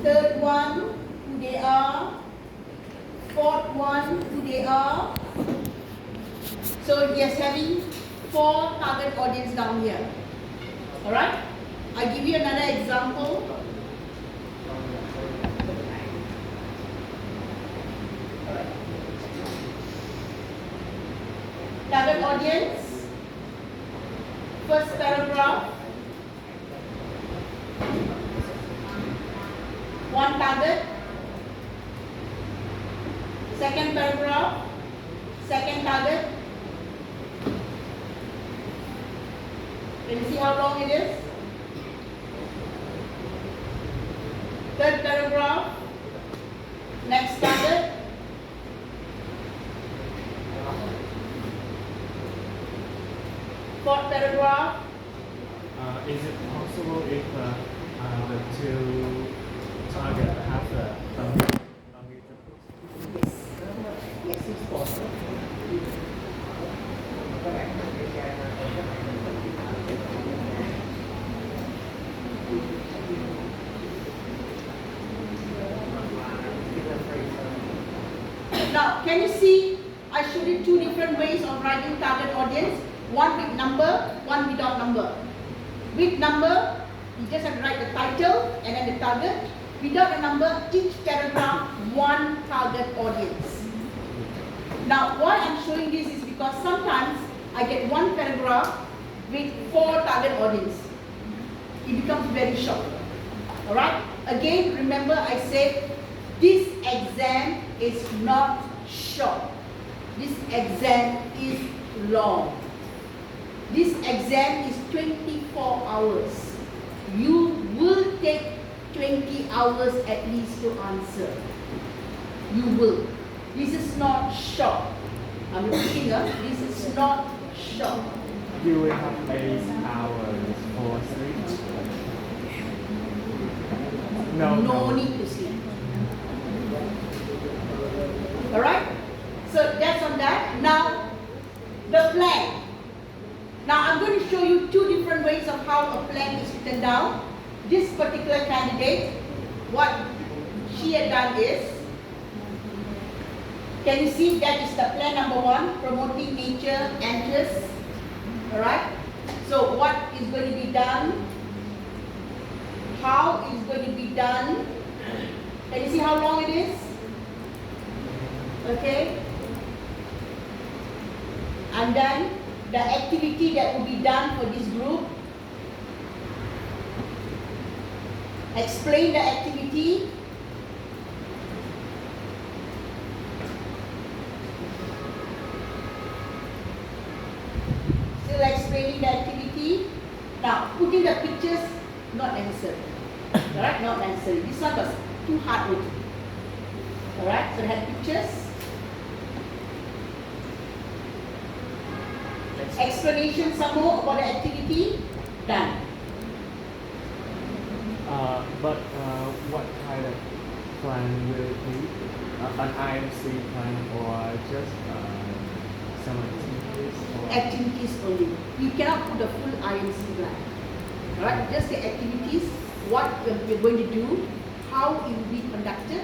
third one, who they are, fourth one, who they are. So he is having 4 target audience down here. Alright? I'll give you another example. Target audience, first paragraph, 1 target, second paragraph, second target. Can you see how long it is? Third paragraph, next target. Fourth paragraph. Is it possible if the 2 target have the Yes. Yes, it's possible. Now, can you see? I showed you 2 different ways of writing target audience. One with number, one without number. With number, you just have to write the title and then the target. Without a number, each paragraph, 1 target audience. Now, why I'm showing this is because sometimes I get 1 paragraph with 4 target audience. It becomes very short. Alright? Again, remember I said this exam is not short. This exam is long. This exam is 24 hours. You will take 20 hours at least to answer. You will. This is not short. I'm repeating, this is not short. You will have 8 hours for sleep? No need to sleep. Alright? So that's on that. Now, the plan. Now I'm going to show you 2 different ways of how a plan is written down. This particular candidate, what she had done is, can you see that is the plan number 1, promoting nature interests. Alright? So what is going to be done? How is going to be done? Can you see how long it is? Okay? And then the activity that will be done for this group. Explain the activity. Still explaining the activity. Now, putting the pictures, not necessary. Alright, not necessary. This one was too hard work. Alright, so they had pictures. Explanation some more about the activity. Done. But what kind of plan will it be? An IMC plan or just some activities? Or? Activities only. You cannot put the full IMC plan. Alright, just the activities, what we're going to do, how it will be conducted.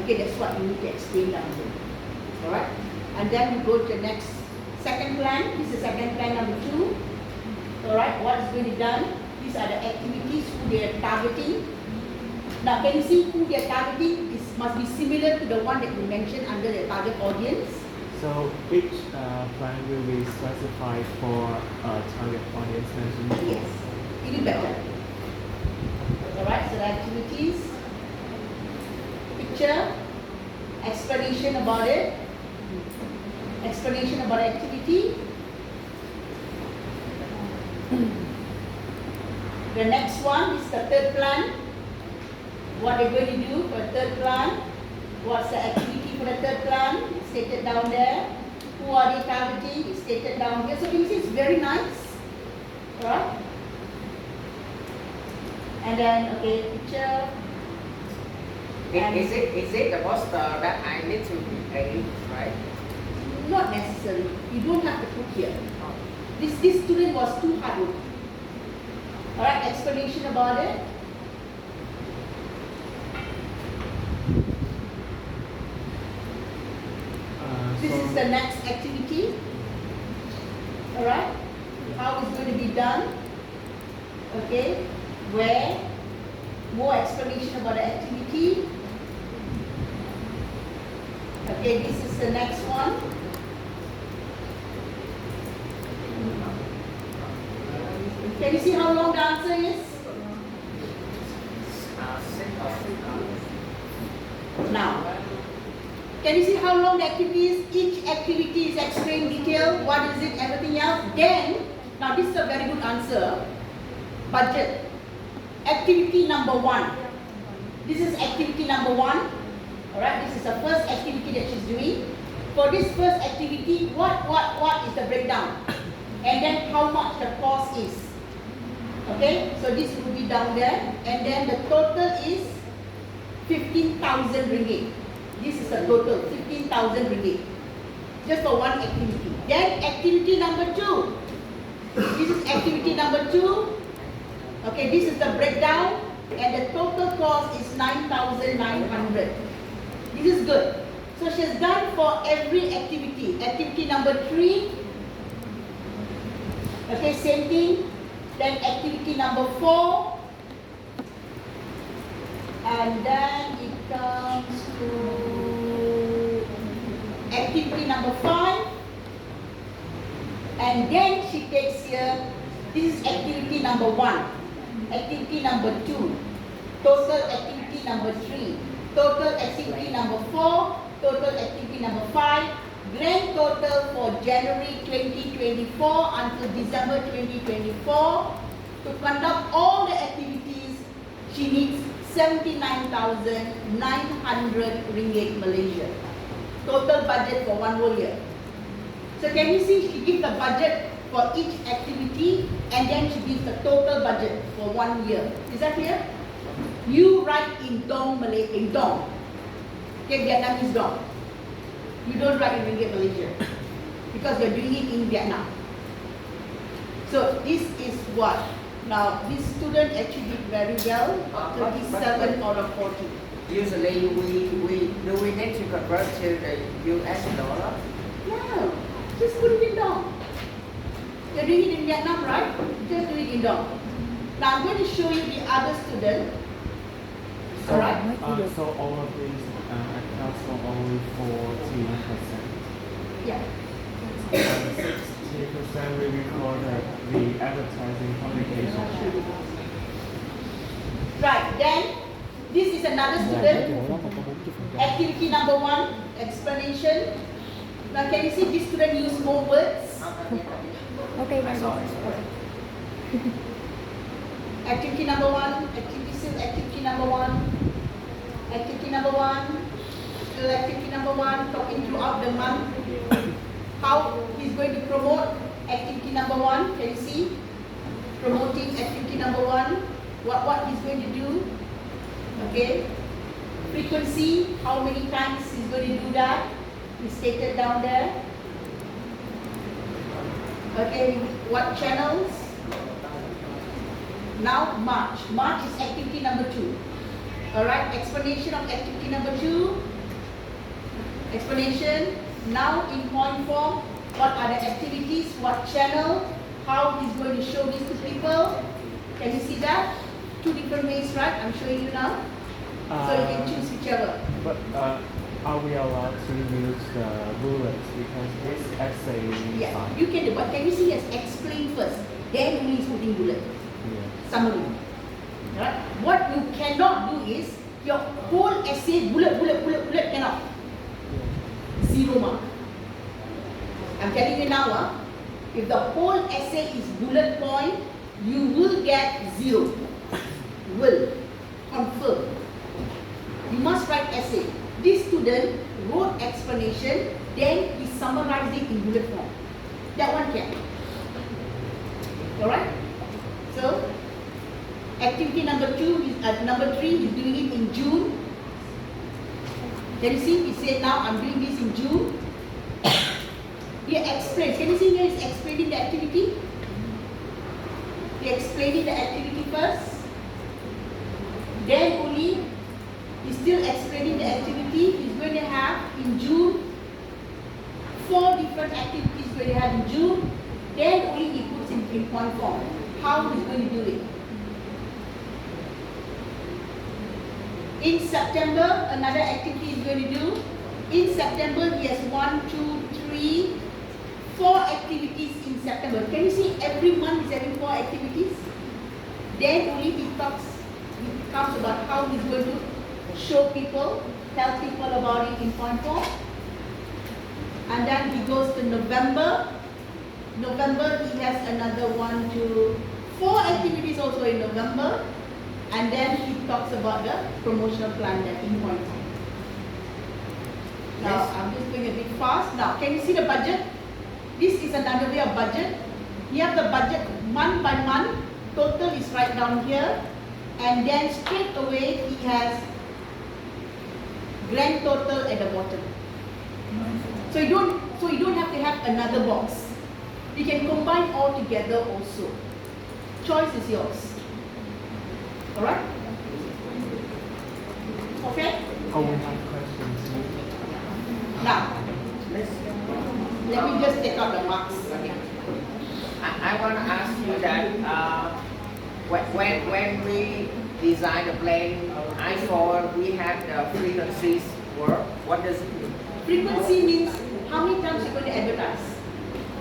Okay, that's what you need to explain down here. Alright? And then we go to the next second plan. This is second plan number 2. Alright, what is going to be done? These are the activities who they are targeting. Now, can you see who they are targeting? This must be similar to the one that we mentioned under the target audience. So each plan will be specified for target audience mentioned? Yes, even better. Alright, so the activities, picture, explanation about it, explanation about activity. The next one is the third plan. What they're going to do for the third plan. What's the activity for the third plan? It's stated down there. Who are they targeting? It's stated down here. So you can see it's very nice. Alright? And then, okay, picture. Is it the poster that I need to edit, right? Not necessary. You don't have to put here. This student was too hard work. Alright, explanation about it. This is the next activity. Alright? How it's going to be done. Okay? Where? More explanation about the activity. Okay, this is the next one. Can you see how long the answer is? Now, can you see how long the activity is? Each activity is explained in detail. What is it? Everything else. Then, now this is a very good answer. Budget. Activity number 1. This is activity number 1. Alright, this is the first activity that she's doing. For this first activity, what is the breakdown? And then how much the cost is. Okay, so this will be down there. And then the total is 15,000 ringgit. This is the total, 15,000 ringgit. Just for one activity. Then activity number 2. This is activity number 2. Okay, this is the breakdown. And the total cost is 9,900. This is good. So she has done for every activity. Activity number 3. Okay, same thing. Then activity number 4. And then it comes to activity number 5. And then she takes here, this is activity number 1. Activity number 2. Total activity number 3. Total activity number 4, total activity number 5, grand total for January 2024 until December 2024. To conduct all the activities, she needs 79,900 ringgit Malaysia. Total budget for 1 whole year. So can you see she gives the budget for each activity and then she gives the total budget for 1 year. Is that clear? You write in dong Malay, in dong. Okay, Vietnamese dong. You don't write in ringgit Malaysia because you're doing it in Vietnam. So this is what. Now this student actually did very well. 37 out of 40. Usually we need to convert to the US dollar. Yeah, just put it in dong. You're doing it in Vietnam, right? Just do it in dong. Now I'm going to show you the other student. So, Alright. So all of these accounts for only 14%. Yeah. And 60% we recorded the advertising publication. Right, then this is another student. Activity number 1, explanation. Now can you see this student use more words? Okay, Activity number 1, activity still activity number 1, activity number 1, still activity number 1, talking throughout the month. How he's going to promote activity number 1, can you see? Promoting activity number 1, what he's going to do. Okay. Frequency, how many times he's going to do that, is stated down there. Okay, what channels? Now March. March is activity number 2. Alright, explanation of activity number 2. Explanation. Now in point form, what are the activities, what channel, how he's going to show this to people. Can you see that? 2 different ways, right? I'm showing you now. So you can choose whichever. But are we allowed to use the bullets because this essay is Yeah, fine? you can do, but can you see as explain first, then only is putting bullet. Yeah. Summary. Right? What you cannot do is your whole essay bullet cannot. 0 mark. I'm telling you now, if the whole essay is bullet point, you will get 0. Will. Confirm. You must write essay. This student wrote explanation, then he summarized it in bullet form. That one can. Alright? So, activity number 2 is number 3 is doing it in June. Can you see? He said now I'm doing this in June. He explains. Can you see here he's explaining the activity? He explaining the activity first. Then only he's still explaining the in June. 4 different activities going to have in June. Then only he puts in point form how he's going to do it. In September, another activity he's going to do. In September, he has 1, 2, 3, 4 activities in September. Can you see every month he's having 4 activities? Then only he talks about how he's going to show people, tell people about it in point form. And then he goes to November. November, he has another 1, 2, 4 activities also in November. And then he talks about the promotional plan that in point form. Now, Yes. I'm just going a bit fast. Now, can you see the budget? This is another way of budget. You have the budget month by month. Total is right down here. And then straight away, he has grand total at the bottom. So you don't have to have another box. You can combine all together also. Choice is yours. Alright? Okay? Oh, we have questions. Now, let me just take out the marks. I want to ask you that when we design the plan, I saw we have the frequencies work. What does it mean? Frequency means how many times you're going to advertise.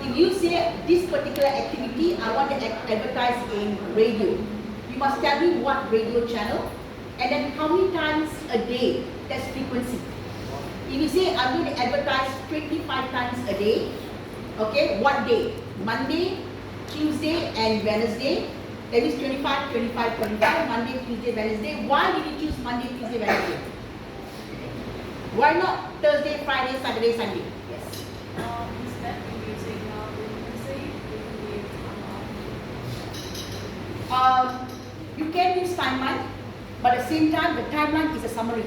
If you say this particular activity, I want to advertise in radio, you must tell me what radio channel and then how many times a day. That's frequency. If you say I'm going to advertise 25 times a day, okay, what day? Monday, Tuesday and Wednesday. That is 25, 25, 25, Monday, Tuesday, Wednesday. Why did you choose Monday, Tuesday, Wednesday? Why not Thursday, Friday, Saturday, Sunday? Yes. Instead of using frequency, we can use You can use timeline, but at the same time, the timeline is a summary.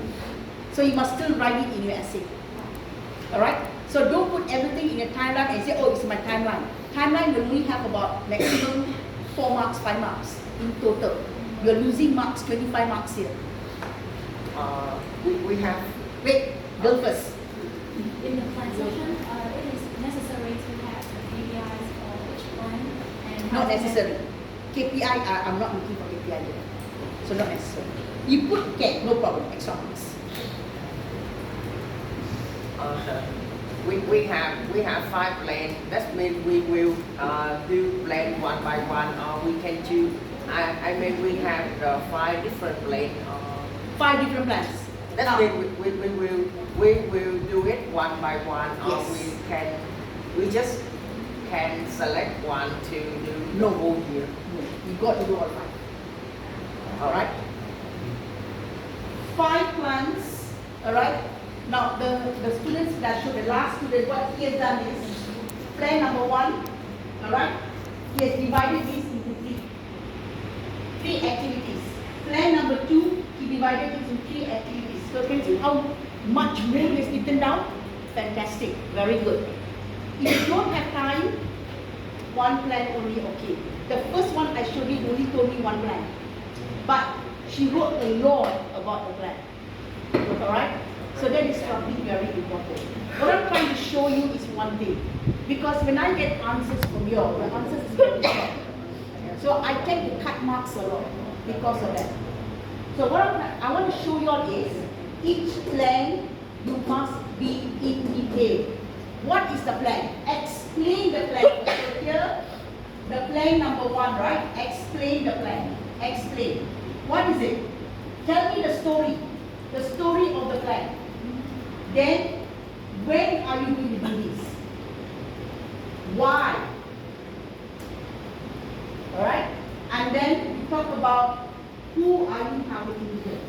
So you must still write it in your essay. Alright? So don't put everything in a timeline and say, oh, it's my timeline. Timeline will only have about maximum 4 marks, 5 marks in total. You're losing marks, 25 marks here. We have. Wait, girl first. In the plan session, it is necessary to have the KPIs for each plan and Not how to necessary. KPI, I'm not looking for KPI here. So not necessary. You put, okay, no problem, extra marks. We have 5 plans. That means we will do plan one by one, or we can choose. I mean we have 5 different plans. 5 different plans. That Now, means we will do it one by one, or Yes. we just can select one to do the No. whole year. you got to do all 5. Alright? 5 plans. Alright? Now the students that showed the last student, what he has done is plan number 1. Alright? He has divided this into 3 activities. Plan number 2, he divided this into 3 activities. So can you see how much more he has written down? Fantastic. Very good. If you don't have time, 1 plan only okay. The first one I showed you only told me 1 plan. But she wrote a lot about the plan. Alright? So that is something very important. What I'm trying to show you is one thing. Because when I get answers from you, the answers is very short. So I tend to cut marks a lot because of that. So what I want to show you all is, each plan you must be in detail. What is the plan? Explain the plan. So here, the plan number 1, right? Explain the plan. Explain. What is it? Tell me the story of the plan. Then, when are you going to do this? Why? Alright? And then we talk about who are you targeting here.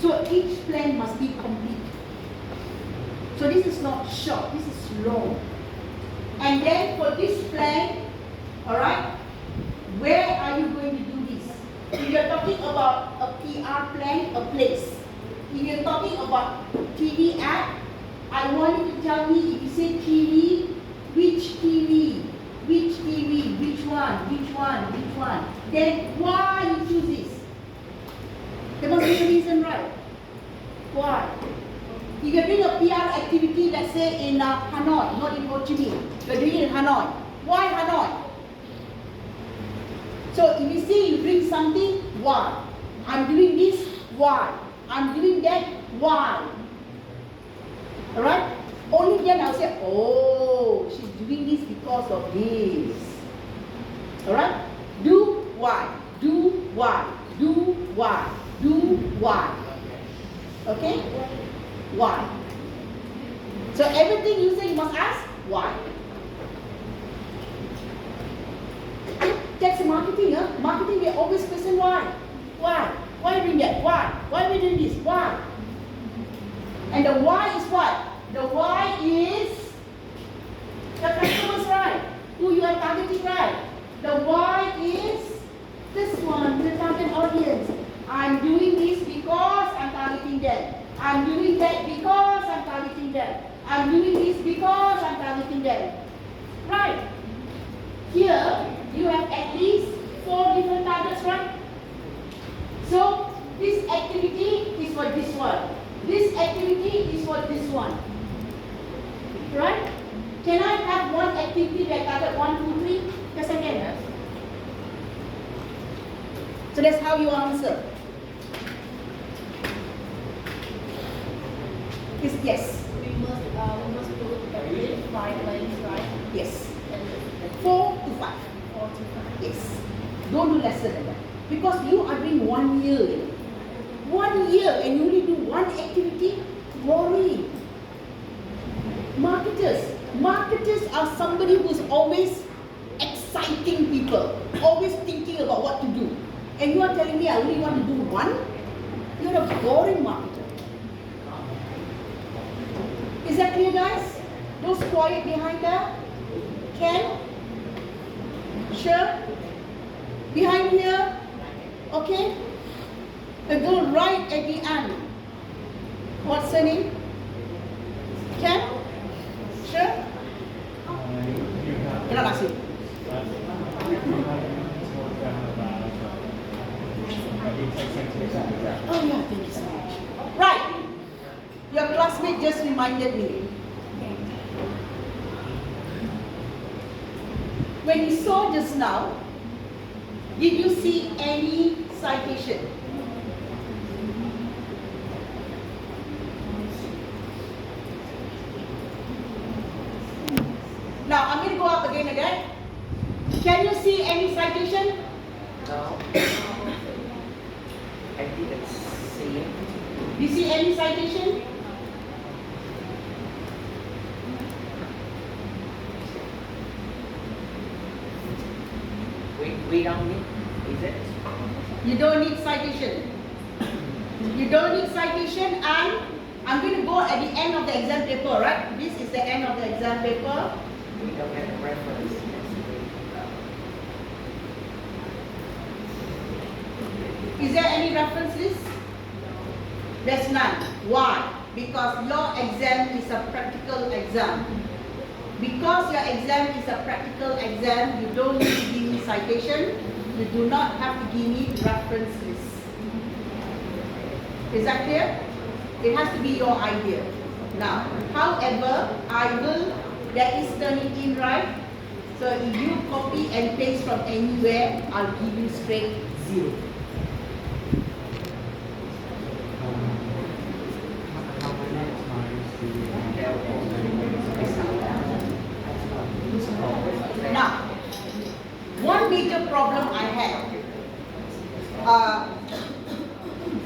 So each plan must be complete. So this is not short, this is long. And then for this plan, alright, where are you going to do this? If you're talking about a PR plan, a place. If you're talking about TV ad, I want you to tell me, if you say TV, which TV, which TV, which one. Then why you choose this? There must be a reason, right? Why? If you're doing a PR activity, let's say in Hanoi, not in Ho Chi Minh, you're doing it in Hanoi. Why Hanoi? So if you say you bring something, why? I'm doing this, why? I'm doing that, why? Alright? Only then I'll say, oh, she's doing this because of this. Alright? Do why? Do why? Do why? Do why? Okay? Why? So everything you say, you must ask why. That's marketing, huh? Marketing, we always question why. Why? Why are we doing that? Why? Why are we doing this? Why? And the why is what? The why is the customers, right? Who you are targeting, right? The why is this one, the target audience. I'm doing this because I'm targeting them. I'm doing that because I'm targeting them. I'm doing this because I'm targeting them. Right? Here, you have at least 4 different targets, right? So, this activity is for this one. This activity is for this one. Right? Can I have one activity that target 1, 2, 3? Yes, I can. So that's how you answer. Is yes. We must put at least 5 lanes, right? Yes. 4 to 5. 4 to 5. Yes. Don't do lesser than that. Because you are doing 1 year. 1 year and you only do one activity, boring. Marketers are somebody who's always exciting people, always thinking about what to do. And you are telling me I only want to do one? You're a boring marketer. Is that clear, guys? Those quiet behind there? Ken? Sure? Behind here? Okay? The girl right at the end. What's her name? Ken? Sure? Cannot ask you. Oh yeah, thank you so much. Right. Your classmate just reminded me. When you saw just now, did you see any citation? Now I'm going to go up again. Can you see any citation? No. I didn't see it. Do you see any citation? We don't need, is it? You don't need citation. You don't need citation, and I'm going to go at the end of the exam paper, right? This is the end of the exam paper. We don't have a reference. Is there any reference list? There's none. Why? Because your exam is a practical exam. Because your exam is a practical exam, you don't need to give me citation. You do not have to give me reference list. Is that clear? It has to be your idea. Now, however, that is turning in right. So if you copy and paste from anywhere, I'll give you straight 0. How many times do you have Now, one major problem I had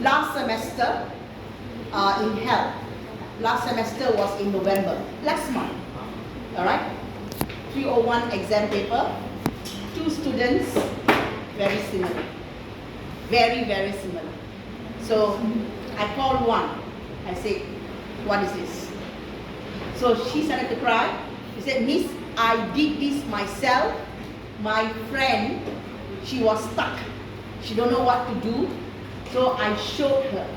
last semester in health. Last semester was in November, last month. Alright? 301 exam paper. 2 students, very similar. Very, very similar. So I called one. I said, what is this? So she started to cry. She said, Miss, I did this myself. My friend, she was stuck. She don't know what to do. So I showed her.